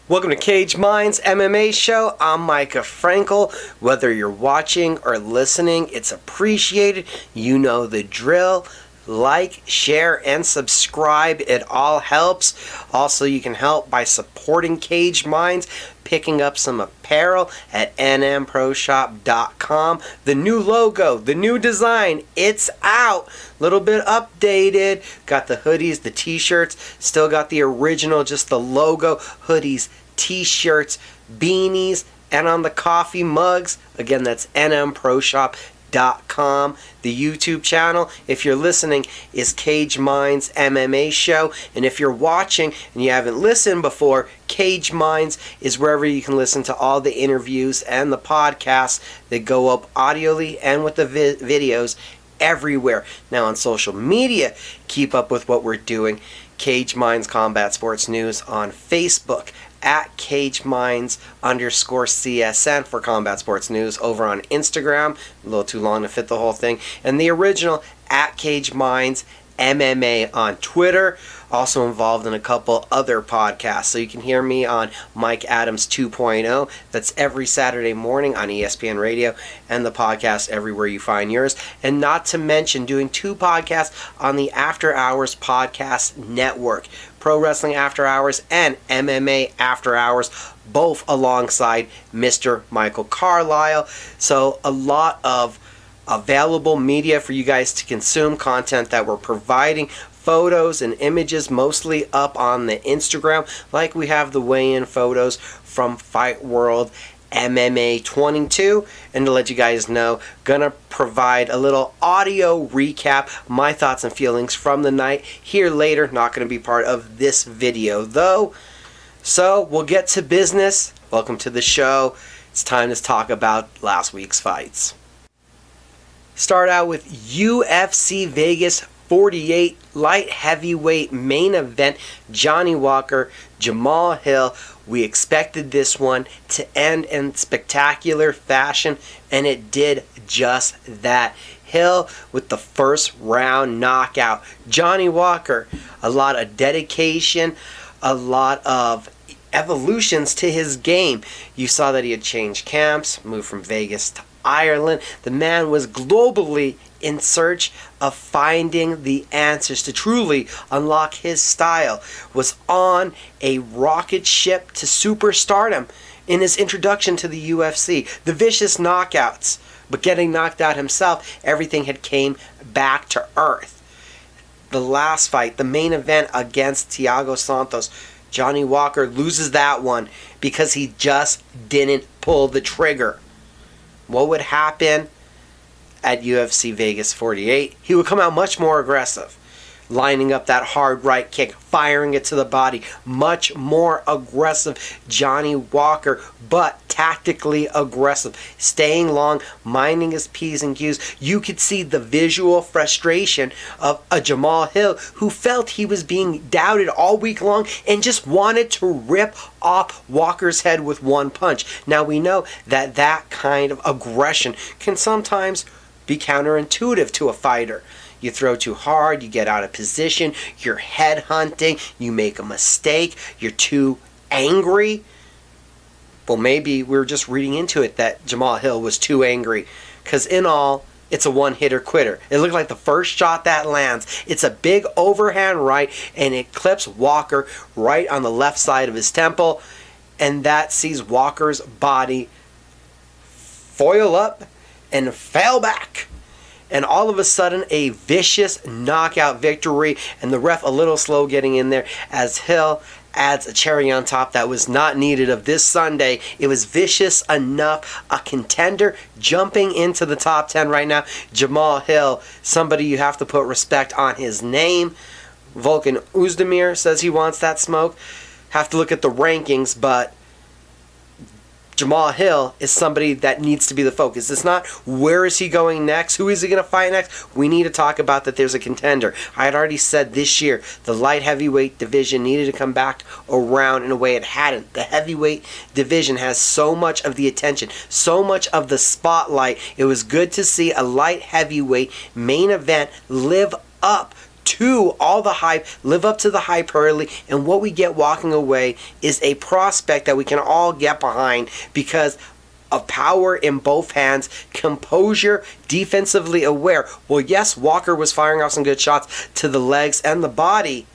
Welcome to Cage Minds MMA show. I'm Mika Frankl. Whether you're watching or listening, it's appreciated. You know the drill. Like, share, and subscribe. It all helps. Also, you can help by supporting Cage Minds, picking up some apparel at nmproshop.com. The new logo, the new design, it's out. A little bit updated. Got the hoodies, the t-shirts. Still got the original, just the logo. Hoodies, t-shirts, beanies, and on the coffee mugs. Again, that's nmproshop.com. The YouTube channel, if you're listening, is Cage Minds MMA show, and if you're watching and you haven't listened before, Cage Minds is wherever you can listen to all the interviews and the podcasts that go up audioly and with the videos everywhere. Now on social media, keep up with what we're doing. Cage Minds Combat Sports News on Facebook, at CageMinds_CSN for Combat Sports News over on Instagram. A little too long to fit the whole thing. And the original at Cage Minds MMA on Twitter. Also involved in a couple other podcasts. So you can hear me on Mike Adams 2.0. That's every Saturday morning on ESPN Radio, and the podcast everywhere you find yours. And not to mention doing 2 podcasts on the After Hours Podcast Network. Pro Wrestling After Hours and MMA After Hours, both alongside Mr. Michael Carlisle. So a lot of available media for you guys to consume, content that we're providing, photos and images mostly up on the Instagram, like we have the weigh-in photos from Fight World MMA 22. And to let you guys know, gonna provide a little audio recap, my thoughts and feelings from the night here later. Not gonna be part of this video though. So we'll get to business. Welcome to the show. It's time to talk about last week's fights. Start out with UFC Vegas 48 light heavyweight main event. Johnny Walker, Jamal Hill. We expected this one to end in spectacular fashion, and it did just that. Hill with the first round knockout. Johnny Walker, a lot of dedication, a lot of evolutions to his game. You saw that he had changed camps, moved from Vegas to Ireland. The man was globally in search of finding the answers to truly unlock his style. Was on a rocket ship to superstardom in his introduction to the UFC. The vicious knockouts, but getting knocked out himself, everything had came back to earth. The last fight, the main event against Thiago Santos, Johnny Walker loses that one because he just didn't pull the trigger. What would happen at UFC Vegas 48? He would come out much more aggressive, lining up that hard right kick, firing it to the body. Much more aggressive Johnny Walker, but tactically aggressive, staying long, minding his P's and Q's. You could see the visual frustration of a Jamal Hill who felt he was being doubted all week long and just wanted to rip off Walker's head with one punch. Now we know that that kind of aggression can sometimes be counterintuitive to a fighter. You throw too hard, you get out of position, you're headhunting, you make a mistake, you're too angry. Well, maybe we're just reading into it that Jamal Hill was too angry, because in all, it's a one-hitter quitter. It looked like the first shot that lands, it's a big overhand right, and it clips Walker right on the left side of his temple, and that sees Walker's body foil up and fell back. And all of a sudden, a vicious knockout victory, and the ref a little slow getting in there as Hill adds a cherry on top that was not needed of this Sunday. It was vicious enough. A contender jumping into the top 10 right now. Jamal Hill, somebody you have to put respect on his name. Volkan Oezdemir says he wants that smoke. Have to look at the rankings, but Jamal Hill is somebody that needs to be the focus. It's not where is he going next, who is he going to fight next. We need to talk about that there's a contender. I had already said this year the light heavyweight division needed to come back around in a way it hadn't. The heavyweight division has so much of the attention, so much of the spotlight. It was good to see a light heavyweight main event live up 2, all the hype, live up to the hype early, and what we get walking away is a prospect that we can all get behind because of power in both hands, composure, defensively aware. Well, yes, Walker was firing off some good shots to the legs and the body.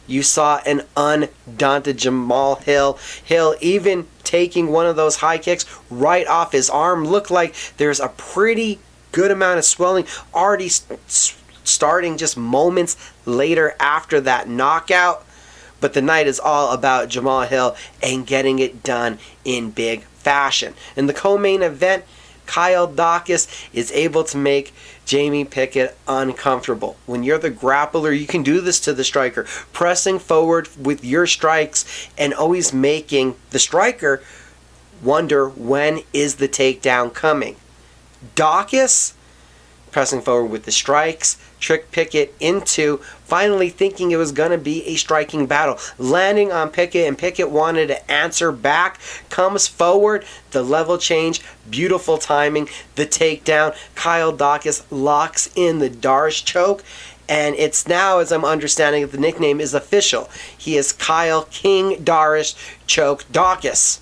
You saw an undaunted Jamal Hill even taking one of those high kicks right off his arm. Looked like there's a pretty good amount of swelling already starting just moments later after that knockout. But the night is all about Jamal Hill and getting it done in big fashion. In the co-main event, Kyle Dawkins is able to make Jamie Pickett uncomfortable. When you're the grappler, you can do this to the striker, pressing forward with your strikes and always making the striker wonder when is the takedown coming. Dawkins pressing forward with the strikes, tricked Pickett into finally thinking it was going to be a striking battle. Landing on Pickett, and Pickett wanted to answer back. Comes forward, the level change, beautiful timing, the takedown. Kyle Dawkins locks in the Darce choke. And it's now, as I'm understanding, the nickname is official. He is Kyle King Darce Choke Dawkins.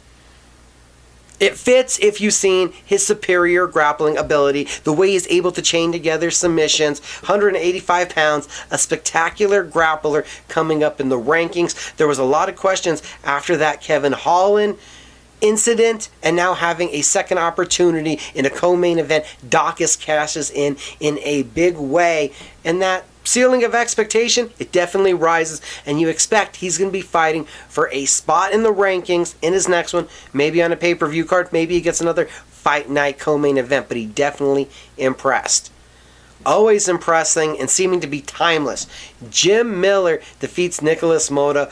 It fits if you've seen his superior grappling ability, the way he's able to chain together submissions, 185 pounds, a spectacular grappler coming up in the rankings. There was a lot of questions after that Kevin Holland incident, and now having a second opportunity in a co-main event, Dawkins cashes in a big way, and that ceiling of expectation, it definitely rises, and you expect he's going to be fighting for a spot in the rankings in his next one, maybe on a pay-per-view card, maybe he gets another fight night co-main event, but he definitely impressed. Always impressing and seeming to be timeless. Jim Miller defeats Nicholas Mota.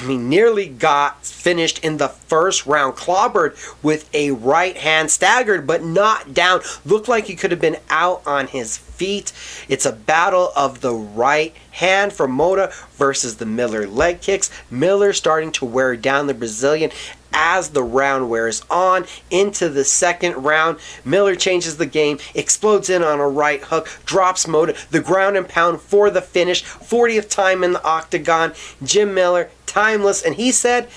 Nearly got finished in the first round. Clobbered with a right hand, staggered but not down. Looked like he could have been out on his feet. It's a battle of the right hand for Mota versus the Miller leg kicks. Miller starting to wear down the Brazilian as the round wears on. Into the second round, Miller changes the game, explodes in on a right hook, drops Mota, the ground and pound for the finish, 40th time in the octagon. Jim Miller, timeless, and he said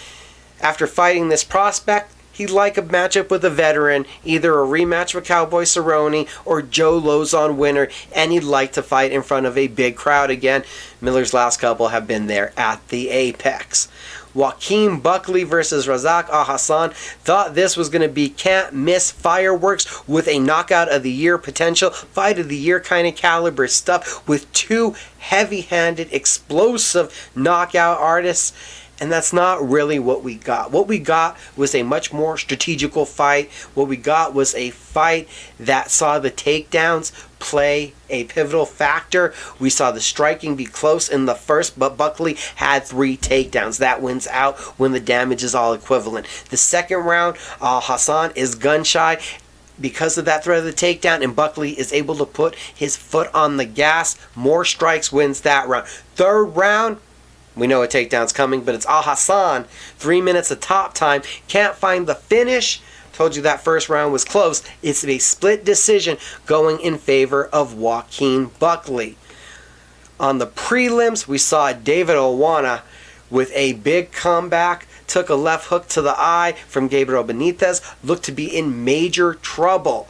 after fighting this prospect, he'd like a matchup with a veteran, either a rematch with Cowboy Cerrone or Joe Lozon winner, and he'd like to fight in front of a big crowd again. Miller's last couple have been there at the Apex. Joaquim Buckley versus Razak Ahasan. Thought this was going to be can't miss fireworks with a knockout of the year potential, fight of the year kind of caliber stuff with two heavy-handed, explosive knockout artists. And that's not really what we got. What we got was a much more strategical fight. What we got was a fight that saw the takedowns play a pivotal factor. We saw the striking be close in the first, but Buckley had 3 takedowns. That wins out when the damage is all equivalent. The second round, Ahasan is gun shy because of that threat of the takedown, and Buckley is able to put his foot on the gas. More strikes wins that round. Third round, we know a takedown's coming, but it's Ahasan. 3 minutes of top time. Can't find the finish. Told you that first round was close. It's a split decision going in favor of Joaquim Buckley. On the prelims, we saw David Owana with a big comeback. Took a left hook to the eye from Gabriel Benitez. Looked to be in major trouble,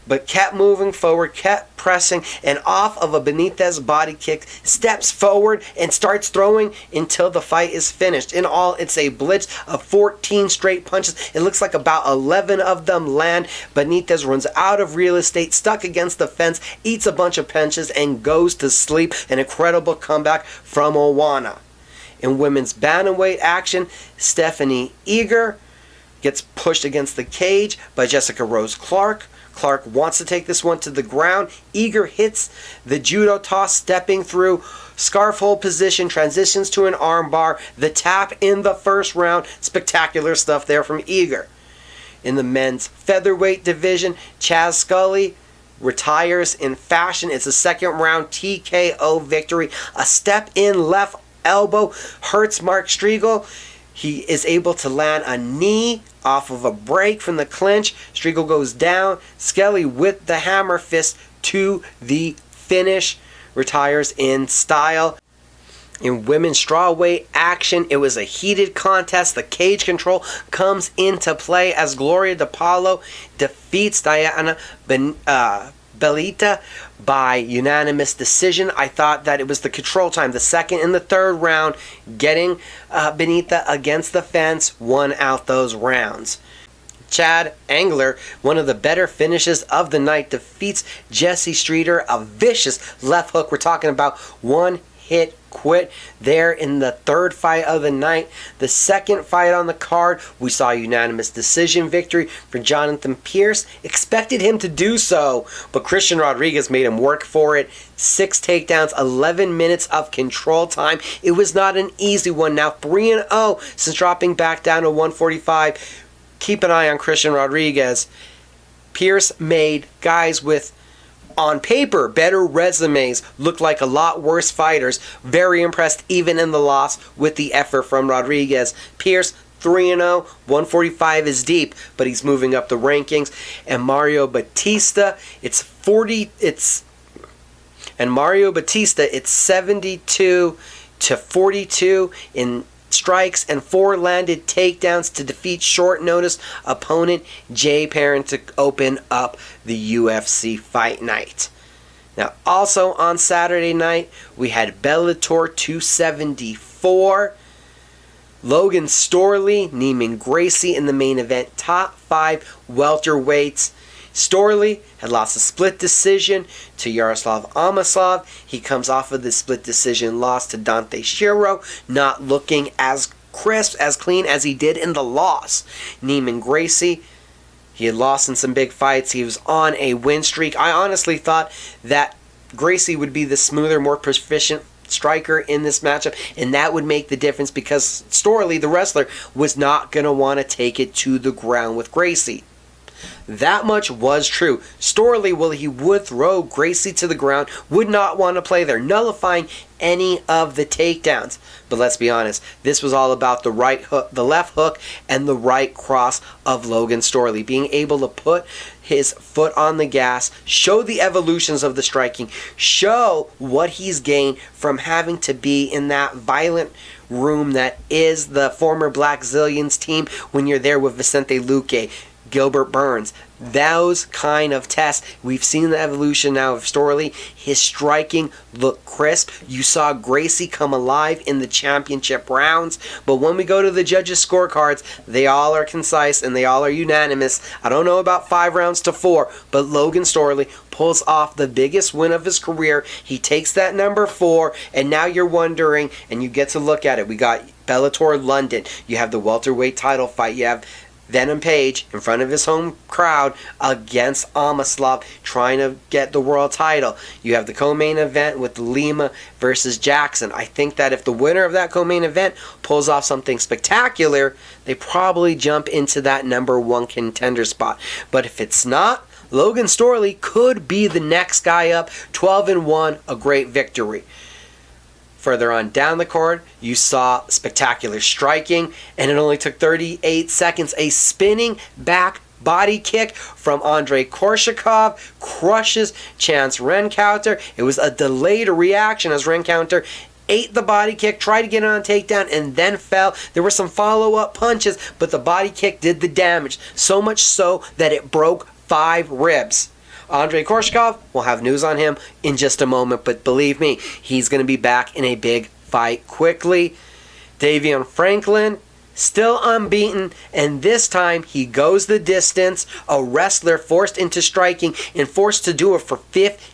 but kept moving forward, kept pressing, and off of a Benitez body kick, steps forward and starts throwing until the fight is finished. In all, it's a blitz of 14 straight punches. It looks like about 11 of them land. Benitez runs out of real estate, stuck against the fence, eats a bunch of punches, and goes to sleep. An incredible comeback from Owana. In women's bantamweight action, Stephanie Eager gets pushed against the cage by Jessica Rose Clark. Clark wants to take this one to the ground. Eager hits the judo toss, stepping through scarf hold position, transitions to an arm bar. The tap in the first round. Spectacular stuff there from Eager. In the men's featherweight division, Chaz Scully retires in fashion. It's a second round TKO victory. A step in left elbow hurts Mark Striegel. He is able to land a knee off of a break from the clinch. Striegel goes down. Skelly with the hammer fist to the finish. retires in style. In women's strawweight action, it was a heated contest. The cage control comes into play as Gloria DePaulo defeats Diana Bellita by unanimous decision. I thought that it was the control time. The second and the third round, getting Benita against the fence, won out those rounds. Chad Angler, one of the better finishes of the night, defeats Jesse Streeter, a vicious left hook. We're talking about one hit quit there in the third fight of the night. The second fight on the card, we saw a unanimous decision victory for Jonathan Pierce. Expected him to do so, but Christian Rodriguez made him work for it. 6 takedowns, 11 minutes of control time. It was not an easy one. Now 3-0 since dropping back down to 145. Keep an eye on Christian Rodriguez. Pierce made guys with, on paper, better resumes look like a lot worse fighters. Very impressed even in the loss with the effort from Rodriguez. Pierce 3-0, 145 is deep, but he's moving up the rankings. And Mario Batista, it's 72-42 in strikes and 4 landed takedowns to defeat short notice opponent Jay Perrin to open up the UFC fight night. Now also on Saturday night we had Bellator 274. Logan Storley, Neiman Gracie in the main event, top 5 welterweights. Storley had lost a split decision to Yaroslav Amosov. He comes off of the split decision loss to Dante Shiro, not looking as crisp, as clean as he did in the loss. Neiman Gracie, he had lost in some big fights. He was on a win streak. I honestly thought that Gracie would be the smoother, more proficient striker in this matchup, and that would make the difference because Storley, the wrestler, was not going to want to take it to the ground with Gracie. That much was true. Storley, while he would throw Gracie to the ground, would not want to play there, nullifying any of the takedowns. But let's be honest, this was all about the right hook, the left hook, and the right cross of Logan Storley. Being able to put his foot on the gas, show the evolutions of the striking, show what he's gained from having to be in that violent room that is the former Black Zillions team when you're there with Vicente Luque, Gilbert Burns. Those kind of tests. We've seen the evolution now of Storley. His striking looked crisp. You saw Gracie come alive in the championship rounds. But when we go to the judges' scorecards, they all are concise and they all are unanimous. I don't know about 5 rounds to 4, but Logan Storley pulls off the biggest win of his career. He takes that number 4, and now you're wondering, and you get to look at it. We got Bellator London. You have the welterweight title fight. You have Venom Page in front of his home crowd against Amaslav trying to get the world title. You have the co-main event with Lima versus Jackson. I think that if the winner of that co-main event pulls off something spectacular, they probably jump into that number 1 contender spot. But if it's not, Logan Storley could be the next guy up. 12-1, a great victory. Further on down the card, you saw spectacular striking, and it only took 38 seconds. A spinning back body kick from Andrei Korshakov crushes Chance Rencounter. It was a delayed reaction as Rencounter ate the body kick, tried to get on a takedown, and then fell. There were some follow-up punches, but the body kick did the damage. So much so that it broke 5 ribs. Andrei Korshakov, we'll have news on him in just a moment, but believe me, he's going to be back in a big fight quickly. Davion Franklin, still unbeaten, and this time he goes the distance. A wrestler forced into striking and forced to do it for 15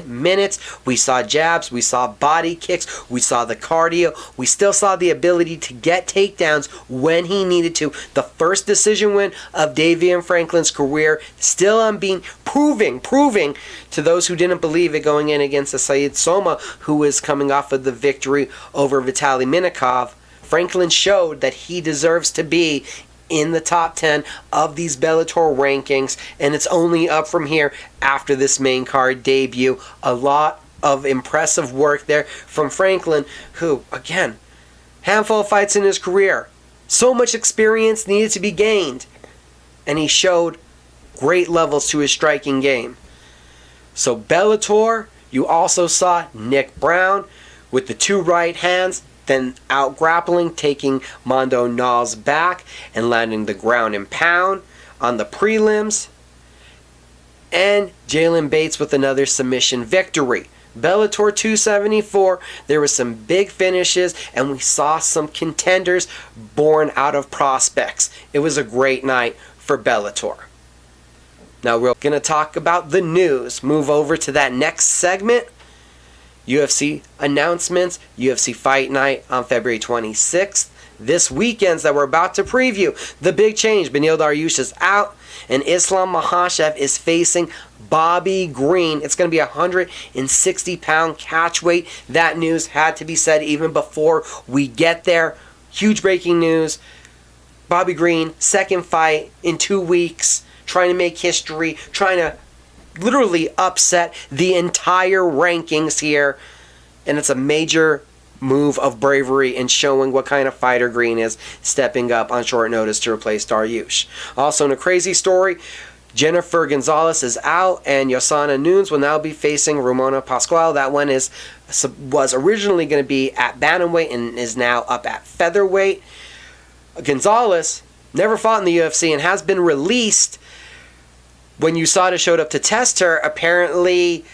minutes. We saw jabs, we saw body kicks, we saw the cardio, we still saw the ability to get takedowns when he needed to. The first decision win of Davion Franklin's career, still unbeaten, proving to those who didn't believe it going in against the Said Soma, who is coming off of the victory over Vitaly Minakov. Franklin showed that he deserves to be in the top 10 of these Bellator rankings, and it's only up from here after this main card debut. A lot of impressive work there from Franklin, who, again, handful of fights in his career. So much experience needed to be gained, and he showed great levels to his striking game. So Bellator, You also saw Nick Brown with the 2 right hands, then out grappling, taking Mondo Nall's back and landing the ground and pound on the prelims. And Jalen Bates with another submission victory. Bellator 274, there were some big finishes, and we saw some contenders born out of prospects. It was a great night for Bellator. Now we're going to talk about the news. Move over to that next segment. UFC announcements, UFC Fight Night on February 26th. This weekend's that we're about to preview. The big change, Beneil Dariush is out, and Islam Makhachev is facing Bobby Green. It's going to be a 160-pound catch weight. That news had to be said even before we get there. Huge breaking news. Bobby Green, second fight in 2 weeks, trying to make history, trying to literally upset the entire rankings here. And it's a major move of bravery and showing what kind of fighter Green is, stepping up on short notice to replace Dariush. Also in a crazy story, Jennifer Gonzalez is out, and Yosana Nunes will now be facing Ramona Pascual. That one was originally going to be at Bantamweight and is now up at Featherweight. Gonzalez never fought in the UFC and has been released. When USADA showed up to test her, apparently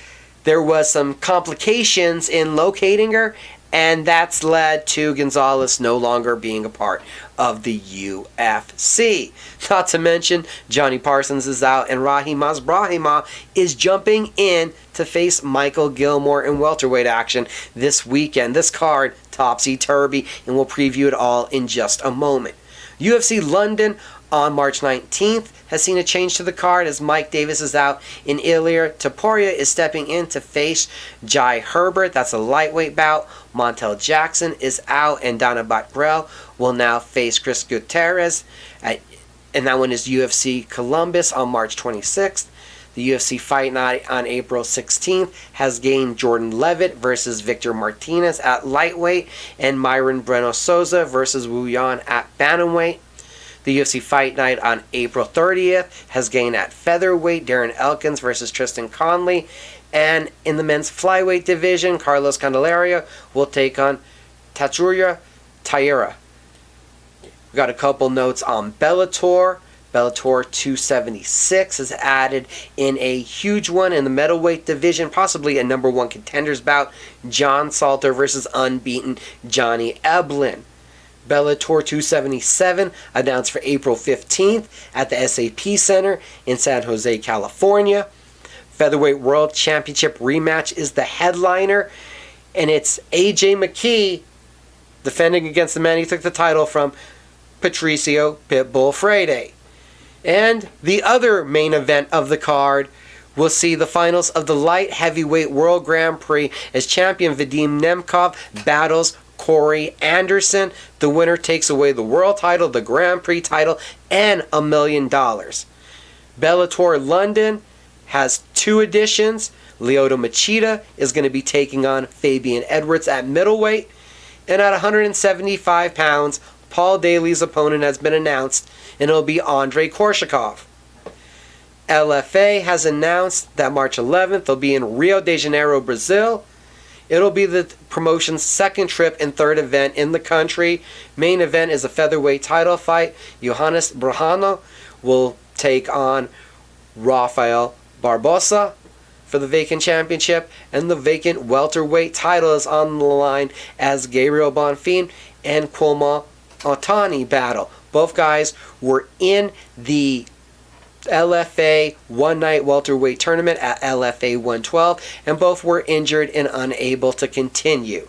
there was some complications in locating her, and that's led to Gonzalez no longer being a part of the UFC. Not to mention, Johnny Parsons is out, and Rahim Brahima is jumping in to face Michael Gilmore in welterweight action this weekend. This card, topsy-turvy, and we'll preview it all in just a moment. UFC London on March 19th has seen a change to the card as Mike Davis is out and Ilir Topuria is stepping in to face Jai Herbert. That's a lightweight bout. Montel Jackson is out, and Dana Batgrel will now face Chris Gutierrez. And that one is UFC Columbus on March 26th. The UFC Fight Night on April 16th has gained Jordan Levitt versus Victor Martinez at lightweight, and Myron Breno Souza versus Wu Yan at bantamweight. The UFC Fight Night on April 30th has gained at featherweight Darren Elkins versus Tristan Conley. And in the men's flyweight division, Carlos Candelaria will take on Tatsuya Taira. We got a couple notes on Bellator. Bellator 276 is added in a huge one in the middleweight division, possibly a number 1 contenders bout. John Salter versus unbeaten Johnny Eblin. Bellator 277 announced for April 15th at the SAP Center in San Jose, California. Featherweight World Championship rematch is the headliner, and it's AJ McKee defending against the man he took the title from, Patricio Pitbull Freire. And the other main event of the card will see the finals of the Light Heavyweight World Grand Prix as champion Vadim Nemkov battles Corey Anderson. The winner takes away the world title, the Grand Prix title, and $1 million. Bellator London has 2 additions. Lyoto Machida is going to be taking on Fabian Edwards at middleweight. And at 175 pounds, Paul Daly's opponent has been announced, and it'll be Andrei Korshakov. LFA has announced that March 11th they'll be in Rio de Janeiro, Brazil. It'll be the promotion's 2nd trip and 3rd event in the country. Main event is a featherweight title fight. Johannes Brahano will take on Rafael Barbosa for the vacant championship, and the vacant welterweight title is on the line as Gabriel Bonfim and Cuomo Otani battle. Both guys were in the LFA one-night welterweight tournament at LFA 112, and both were injured and unable to continue.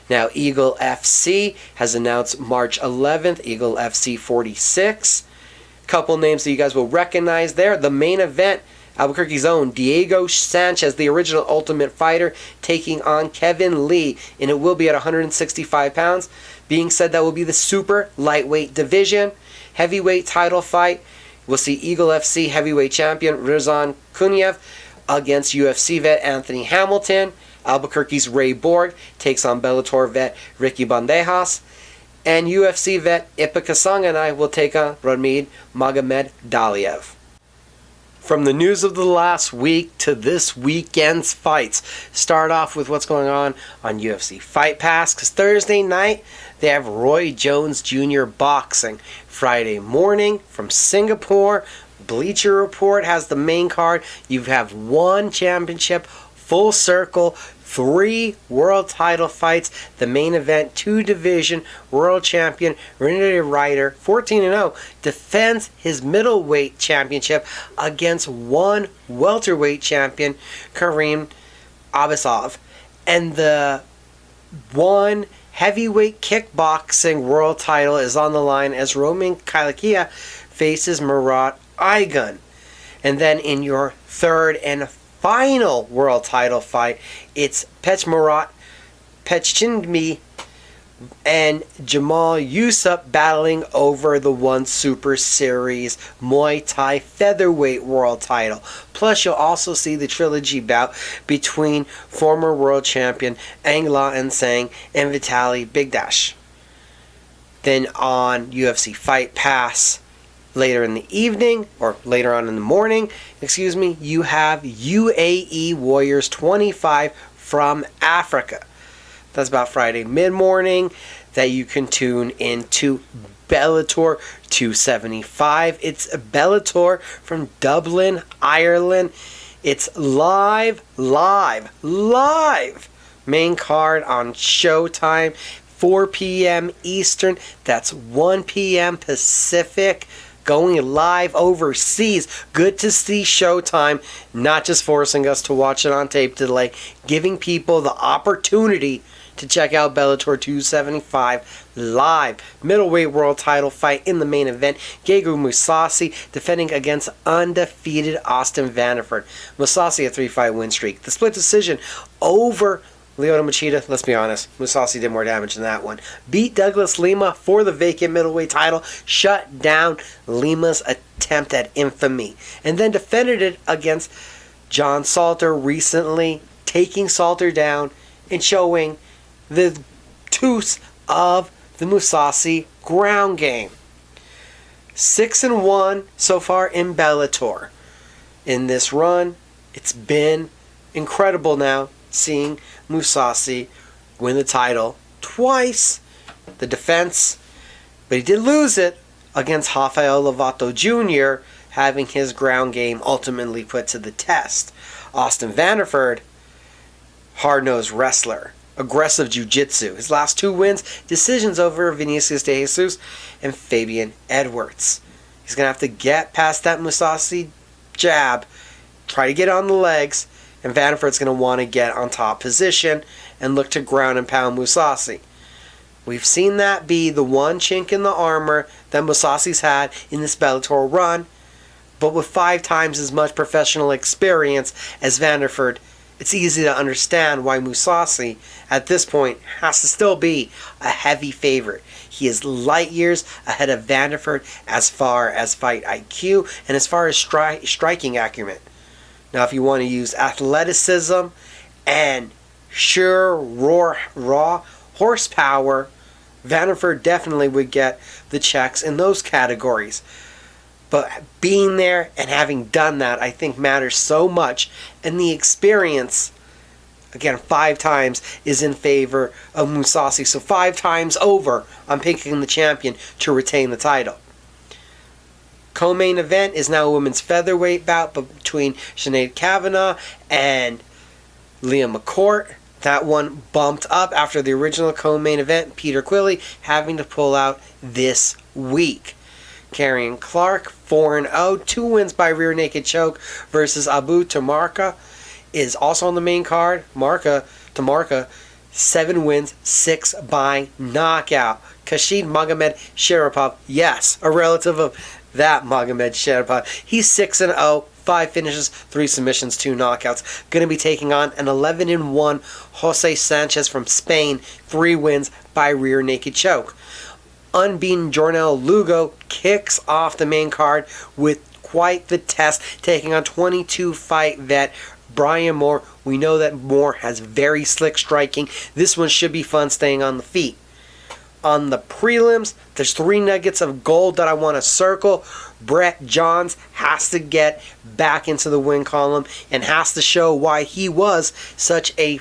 Now, Eagle FC has announced March 11th, Eagle FC 46. Couple names that you guys will recognize there. The main event, Albuquerque's own Diego Sanchez, the original Ultimate Fighter, taking on Kevin Lee, and it will be at 165 pounds. Being said, that will be the super lightweight division. Heavyweight title fight, we'll see Eagle FC heavyweight champion Rizan Kuniev against UFC vet Anthony Hamilton. Albuquerque's Ray Borg takes on Bellator vet Ricky Bandejas. And UFC vet Ipika Sanganay will take on Ramid Magomed Daliev. From the news of the last week to this weekend's fights. Start off with what's going on UFC Fight Pass, because Thursday night they have Roy Jones Jr. boxing. Friday morning from Singapore, Bleacher Report has the main card. You have one championship, Full Circle, 3 world title fights. The main event, 2 division world champion Renee Ryder, 14-0, defends his middleweight championship against 1 welterweight champion Kareem Abasov. And the 1 heavyweight kickboxing world title is on the line as Roman Kalakia faces Murat Aygun. And then in your third and final world title fight, it's Murat Pechindmi and Jamal Yusuf battling over the 1 Super Series Muay Thai Featherweight world title. Plus, you'll also see the trilogy bout between former world champion Angla Nsang and Vitaly Bigdash. Then on UFC Fight Pass, later in the evening, or later on in the morning, you have UAE Warriors 25 from Africa. That's about Friday mid-morning that you can tune into Bellator 275. It's Bellator from Dublin, Ireland. It's live main card on Showtime, 4 p.m. Eastern. That's 1 p.m. Pacific. Going live overseas. Good to see Showtime not just forcing us to watch it on tape delay, giving people the opportunity to check out Bellator 275 live. Middleweight world title fight in the main event. Gegard Mousasi defending against undefeated Austin Vanderford. Mousasi a 3-fight win streak. The split decision over Lyoto Machida. Let's be honest, Mousasi did more damage than that one. Beat Douglas Lima for the vacant middleweight title. Shut down Lima's attempt at infamy. And then defended it against John Salter recently, taking Salter down and showing the tooth of the Mousasi ground game. 6-1 so far in Bellator. In this run, it's been incredible now seeing Mousasi win the title twice. The defense, but he did lose it against Rafael Lovato Jr., having his ground game ultimately put to the test. Austin Vanderford, hard-nosed wrestler, aggressive jiu-jitsu. His last 2 wins, decisions over Vinicius de Jesus and Fabian Edwards. He's going to have to get past that Mousasi jab, try to get on the legs, and Vanderford's going to want to get on top position and look to ground and pound Mousasi. We've seen that be the one chink in the armor that Mousasi's had in this Bellator run, but with 5 times as much professional experience as Vanderford, it's easy to understand why Mousasi, at this point, has to still be a heavy favorite. He is light years ahead of Vanderford as far as fight IQ and as far as striking acumen. Now, if you want to use athleticism and sure raw horsepower, Vanderford definitely would get the checks in those categories. But being there and having done that, I think matters so much. And the experience, again, 5 times is in favor of Mousasi. So 5 times over, I'm picking the champion to retain the title. Co-main event is now a women's featherweight bout between Sinead Kavanaugh and Leah Mccour. That one bumped up after the original co-main event, Peter Quilley having to pull out this week. Karrion Clark, 4-0, 2 wins by rear naked choke versus Abu Tamarka is also on the main card. Tamarka, 7 wins, 6 by knockout. Kashid Magomed Sharipov, yes, a relative of that Magomed Sharipov. He's 6-0, 5 finishes, 3 submissions, 2 knockouts. Going to be taking on an 11-1 Jose Sanchez from Spain, 3 wins by rear naked choke. Unbeaten Jornel Lugo kicks off the main card with quite the test, taking on 22-fight vet Brian Moore. We know that Moore has very slick striking. This one should be fun staying on the feet. On the prelims, there's 3 nuggets of gold that I want to circle. Brett Johns has to get back into the win column and has to show why he was such a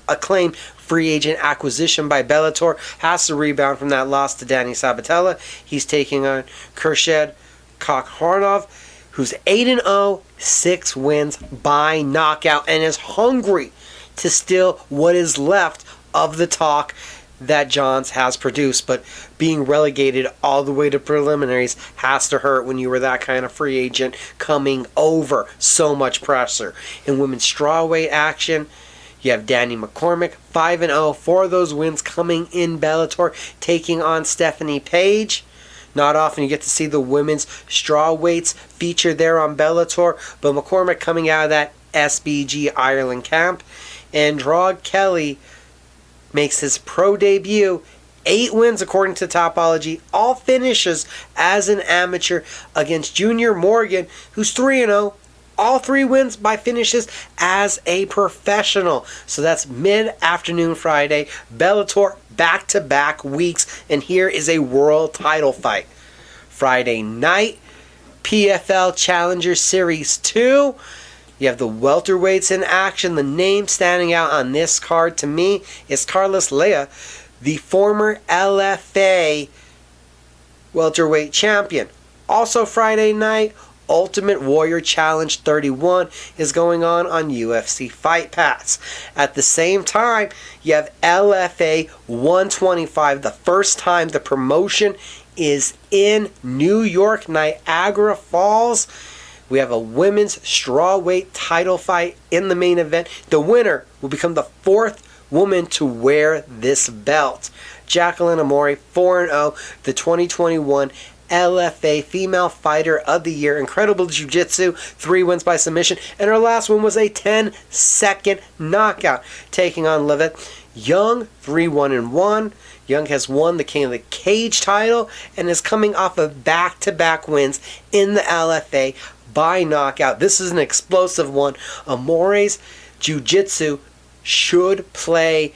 acclaimed free agent acquisition by Bellator. Has to rebound from that loss to Danny Sabatella. He's taking on Khurshid Kakharnov, who's 8-0, 6 wins by knockout, and is hungry to steal what is left of the talk that Johns has produced. But being relegated all the way to preliminaries has to hurt when you were that kind of free agent coming over. So much pressure. In women's strawweight action, you have Danny Mccormick, 5-0, 4 of those wins coming in Bellator, taking on Stephanie Page. Not often you get to see the women's strawweights featured there on Bellator, but McCormick coming out of that SBG Ireland camp. And Drog Kelly makes his pro debut, 8 wins according to Topology, all finishes as an amateur against Junior Morgan, who's 3-0, all 3 wins by finishes as a professional. So that's mid-afternoon Friday, Bellator back-to-back weeks, and here is a world title fight. Friday night, PFL Challenger Series 2. You have the welterweights in action. The name standing out on this card to me is Carlos Lea, the former LFA welterweight champion. Also Friday night, Ultimate Warrior Challenge 31 is going on UFC Fight Pass. At the same time, you have LFA 125, the first time the promotion is in New York, Niagara Falls. We have a women's strawweight title fight in the main event. The winner will become the 4th woman to wear this belt. Jacqueline Amore, 4-0, the 2021 LFA Female Fighter of the Year. Incredible jiu-jitsu, 3 wins by submission, and her last one was a 10-second knockout, taking on Livette Young, 3-1-1. Young has won the King of the Cage title and is coming off of back-to-back wins in the LFA by knockout. This is an explosive one. Amore's jiu-jitsu should play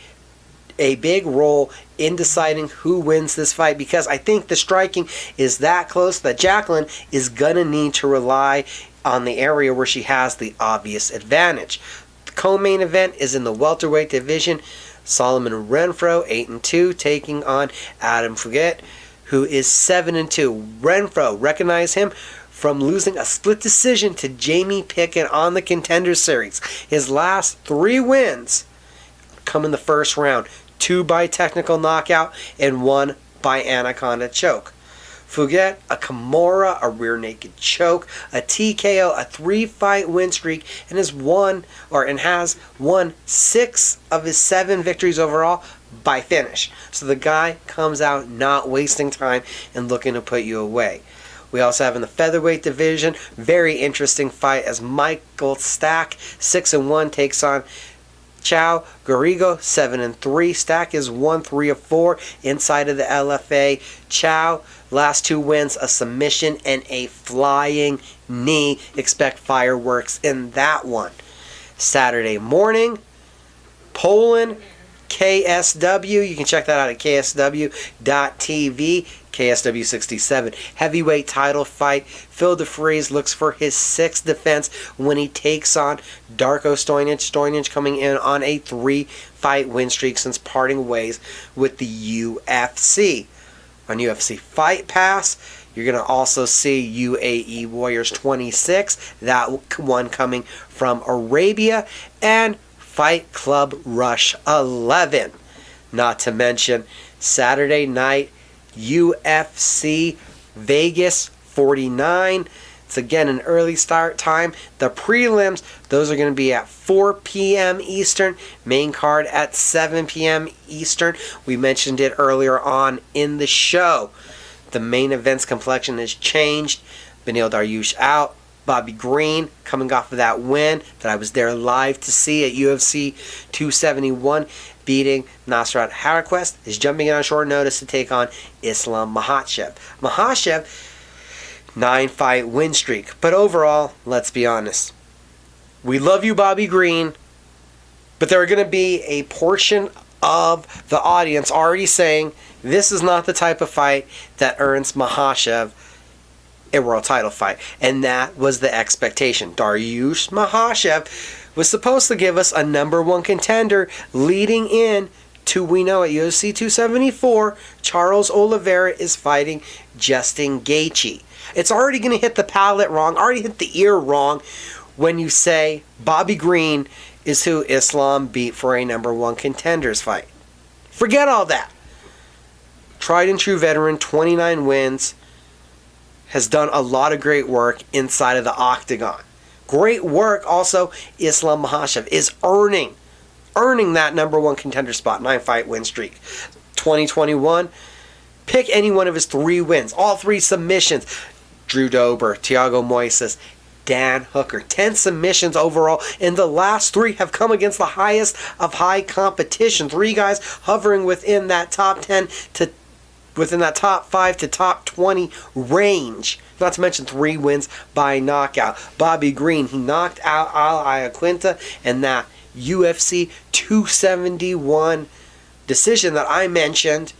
a big role in deciding who wins this fight, because I think the striking is that close that Jacqueline is going to need to rely on the area where she has the obvious advantage. The co-main event is in the welterweight division. Solomon Renfro, 8-2, taking on Adam Forget, who is 7-2. Renfro, recognize him from losing a split decision to Jamie Pickett on the Contender Series. His last 3 wins come in the first round. 2 by technical knockout and 1 by anaconda choke. Fuget, a Kimura, a rear naked choke, a TKO, a 3-fight win streak, and has won 6 of his 7 victories overall by finish. So the guy comes out not wasting time and looking to put you away. We also have in the featherweight division, very interesting fight as Michael Stack, 6-1, takes on Chao Garrigo, 7-3. Stack is 1-3-4 inside of the LFA. Chao, last 2 wins, a submission and a flying knee. Expect fireworks in that one. Saturday morning, Poland, KSW. You can check that out at ksw.tv. KSW 67 heavyweight title fight. Phil DeFries looks for his 6th defense when he takes on Darko Stojnic. Stojnic coming in on a 3-fight win streak since parting ways with the UFC. On UFC Fight Pass, you're going to also see UAE Warriors 26, that one coming from Arabia, and Fight Club Rush 11. Not to mention Saturday night, UFC Vegas 49. It's again an early start time. The prelims, those are going to be at 4 p.m. Eastern. Main card at 7 p.m. Eastern. We mentioned it earlier on in the show. The main event's complexion has changed. Beneil Dariush out. Bobby Green coming off of that win that I was there live to see at UFC 271, beating Nasrat Haraquest, is jumping in on short notice to take on Islam Makhachev. Makhachev, 9-fight win streak. But overall, let's be honest. We love you, Bobby Green, but there are going to be a portion of the audience already saying this is not the type of fight that earns Makhachev a world title fight. And that was the expectation. Dariush Makhachev was supposed to give us a number one contender leading in to, we know at UFC 274, Charles Oliveira is fighting Justin Gaethje. It's already going to hit the palate wrong, already hit the ear wrong when you say Bobby Green is who Islam beat for a number one contenders fight. Forget all that. Tried and true veteran, 29 wins, has done a lot of great work inside of the octagon. Great work also, Islam Makhachev is earning that number one contender spot, 9-fight win streak. 2021, pick any one of his 3 wins, all 3 submissions. Drew Dober, Thiago Moises, Dan Hooker. 10 submissions overall, and the last 3 have come against the highest of high competition. 3 guys hovering within that top 10 to within that top 5 to top 20 range. Not to mention 3 wins by knockout. Bobby Green, he knocked out Al Iaquinta in that UFC 271 decision that I mentioned.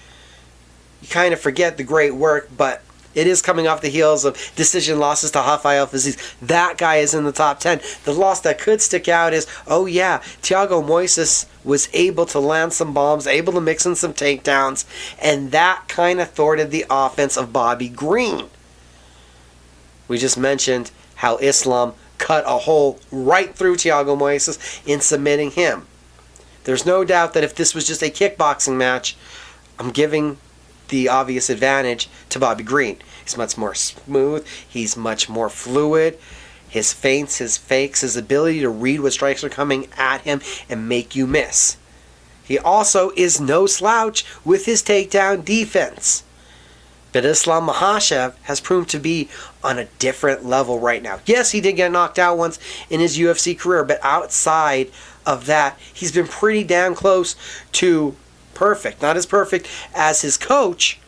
You kind of forget the great work, but it is coming off the heels of decision losses to Rafael Fiziev. That guy is in the top 10. The loss that could stick out is, oh yeah, Thiago Moises was able to land some bombs, able to mix in some takedowns, and that kind of thwarted the offense of Bobby Green. We just mentioned how Islam cut a hole right through Thiago Moises in submitting him. There's no doubt that if this was just a kickboxing match, I'm giving the obvious advantage to Bobby Green. He's much more smooth. He's much more fluid. His feints, his fakes, his ability to read what strikes are coming at him and make you miss. He also is no slouch with his takedown defense. But Islam Makhachev has proved to be on a different level right now. Yes, he did get knocked out once in his UFC career, but outside of that, he's been pretty damn close to perfect. Not as perfect as his coach,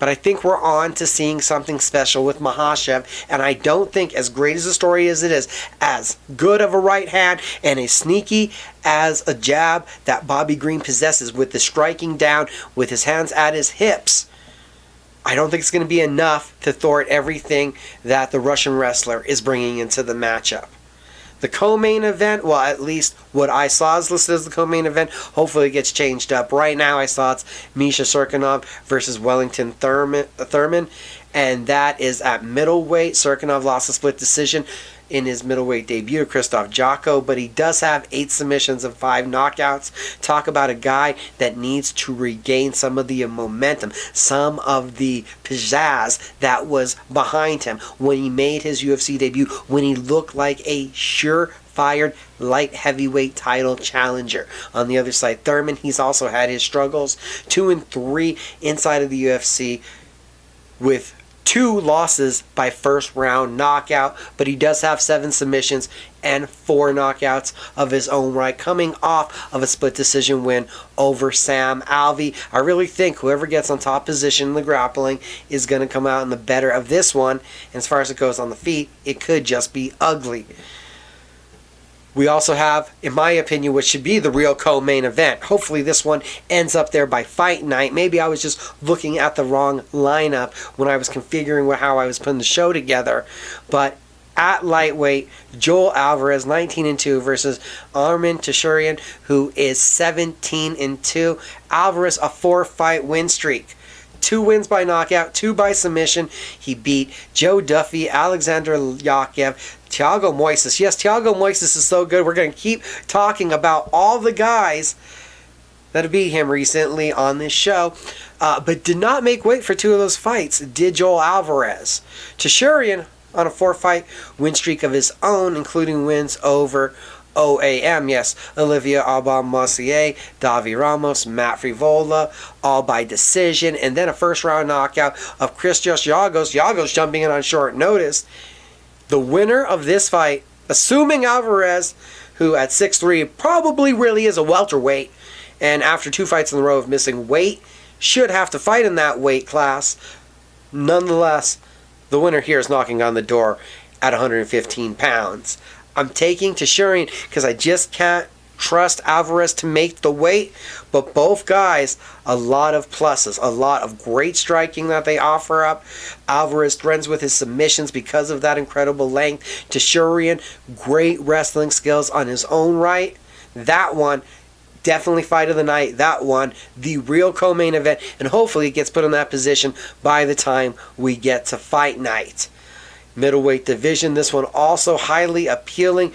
but I think we're on to seeing something special with Makhachev, and I don't think, as great as the story as it is, as good of a right hand and as sneaky as a jab that Bobby Green possesses with the striking down with his hands at his hips, I don't think it's going to be enough to thwart everything that the Russian wrestler is bringing into the matchup. The co-main event, well, at least what I saw is listed as the co-main event. Hopefully it gets changed up. Right now I saw it's Misha Serkinov versus Wellington Thurman, and that is at middleweight. Serkinov lost a split decision in his middleweight debut to Krzysztof Jotko, but he does have 8 submissions and 5 knockouts. Talk about a guy that needs to regain some of the momentum, some of the pizzazz that was behind him when he made his UFC debut, when he looked like a sure-fired light heavyweight title challenger. On the other side, Thurman, he's also had his struggles. 2-3 inside of the UFC with 2 losses by first round knockout, but he does have 7 submissions and 4 knockouts of his own right, coming off of a split decision win over Sam Alvey. I really think whoever gets on top position in the grappling is going to come out in the better of this one, and as far as it goes on the feet, it could just be ugly. We also have, in my opinion, what should be the real co-main event. Hopefully this one ends up there by fight night. Maybe I was just looking at the wrong lineup when I was configuring how I was putting the show together. But at lightweight, Joel Alvarez, 19-2 versus Arman Tashurian, who is 17-2. Alvarez, a 4-fight win streak. 2 wins by knockout, 2 by submission. He beat Joe Duffy, Alexander Yakovlev, Thiago Moises. Yes, Thiago Moises is so good. We're going to keep talking about all the guys that beat him recently on this show, but did not make weight for 2 of those fights, did Joel Alvarez. Tashurian on a 4-fight win streak of his own, including wins over OAM, yes, Olivia Aubameyang, Davi Ramos, Matt Frivola, all by decision, and then a first-round knockout of Christos Giagos. Giagos jumping in on short notice. The winner of this fight, assuming Alvarez, who at 6'3", probably really is a welterweight, and after 2 fights in a row of missing weight, should have to fight in that weight class. Nonetheless, the winner here is knocking on the door at 115 pounds. I'm taking Tashurian because I just can't trust Alvarez to make the weight, but both guys, a lot of pluses, a lot of great striking that they offer up. Alvarez threatens with his submissions because of that incredible length. Tashurian, great wrestling skills on his own right. That one, definitely fight of the night. That one, the real co-main event, and hopefully it gets put in that position by the time we get to fight night. Middleweight division, this one also highly appealing.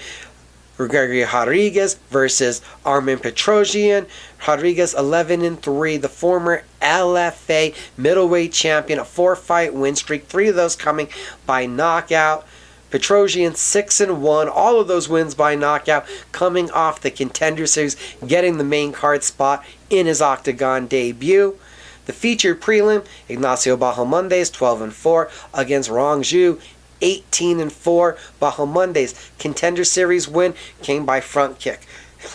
Gregory Rodriguez versus Armen Petrosyan. Rodriguez 11-3, the former LFA middleweight champion, a 4-fight win streak, 3 of those coming by knockout. Petrosyan 6-1, all of those wins by knockout, coming off the Contender Series, getting the main card spot in his Octagon debut. The featured prelim, Ignacio Bahamondes 12-4 against Rong Zhu, 18-4. Bahamondes Contender Series win came by front kick.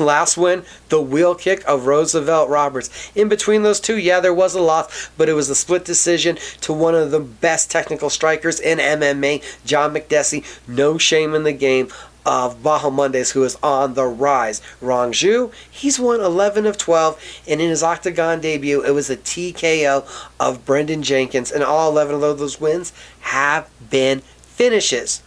Last win, the wheel kick of Roosevelt Roberts. In between those two, yeah, there was a loss, but it was a split decision to one of the best technical strikers in MMA, John McDessie. No shame in the game of Bahamondes, who is on the rise. Rong Zhu, he's won 11 of 12, and in his Octagon debut, it was a TKO of Brendan Jenkins, and all 11 of those wins have been finishes.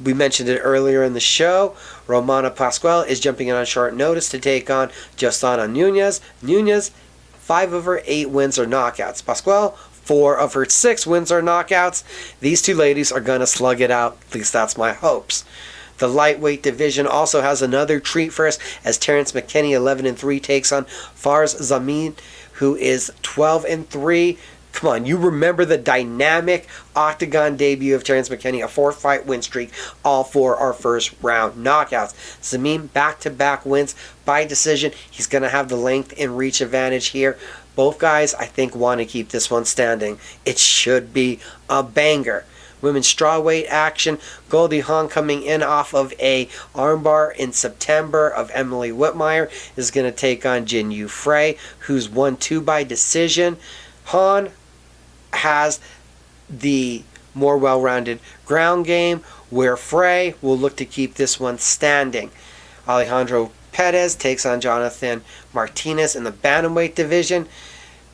We mentioned it earlier in the show. Romana Pascual is jumping in on short notice to take on Josana Nunez. Nunez, 5 of her 8 wins are knockouts. Pascual, 4 of her 6 wins are knockouts. These two ladies are going to slug it out. At least that's my hopes. The lightweight division also has another treat for us as Terrence McKinney, 11-3, takes on Fars Zamin, who is 12-3. Come on, you remember the dynamic Octagon debut of Terrence McKinney, a 4-fight win streak. All 4 are first round knockouts. Zamin, back-to-back wins by decision. He's going to have the length and reach advantage here. Both guys, I think, want to keep this one standing. It should be a banger. Women's strawweight action. Goldie Hawn, coming in off of a armbar in September of Emily Whitmire, is going to take on Jin Yu Frey, who's won 2 by decision. Hawn has the more well-rounded ground game, where Frey will look to keep this one standing. Alejandro Perez takes on Jonathan Martinez in the Bantamweight division.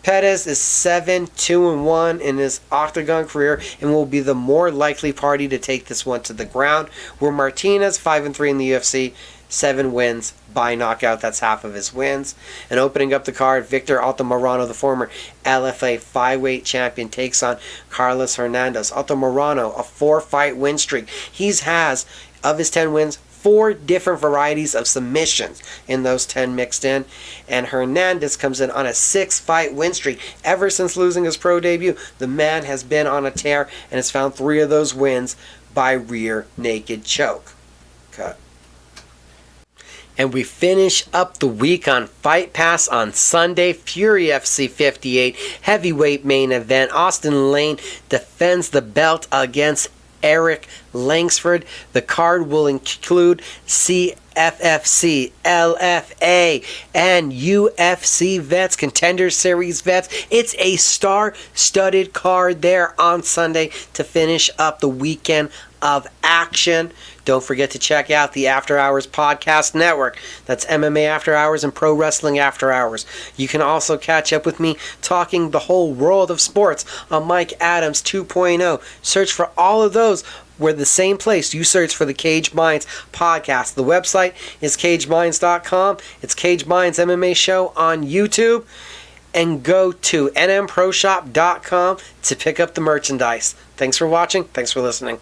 Perez is 7-2-1 in his Octagon career and will be the more likely party to take this one to the ground, where Martinez 5-3 in the UFC, 7 wins by knockout. That's half of his wins. And opening up the card, Victor Altamirano, the former LFA 5-weight champion, takes on Carlos Hernandez. Altamirano, a 4-fight win streak. He has, of his 10 wins, 4 different varieties of submissions in those 10 mixed in. And Hernandez comes in on a 6-fight win streak. Ever since losing his pro debut, the man has been on a tear and has found 3 of those wins by rear naked choke. Cut. And we finish up the week on Fight Pass on Sunday. Fury FC 58 heavyweight main event. Austin Lane defends the belt against Eric Langsford. The card will include CFFC, LFA, and UFC vets, Contender Series vets. It's a star-studded card there on Sunday to finish up the weekend of action. Don't forget to check out the After Hours Podcast Network. That's MMA After Hours and Pro Wrestling After Hours. You can also catch up with me talking the whole world of sports on Mike Adams 2.0. Search for all of those. We're the same place. You search for the Cage Minds podcast. The website is cageminds.com. It's Cage Minds MMA show on YouTube. And go to nmproshop.com to pick up the merchandise. Thanks for watching. Thanks for listening.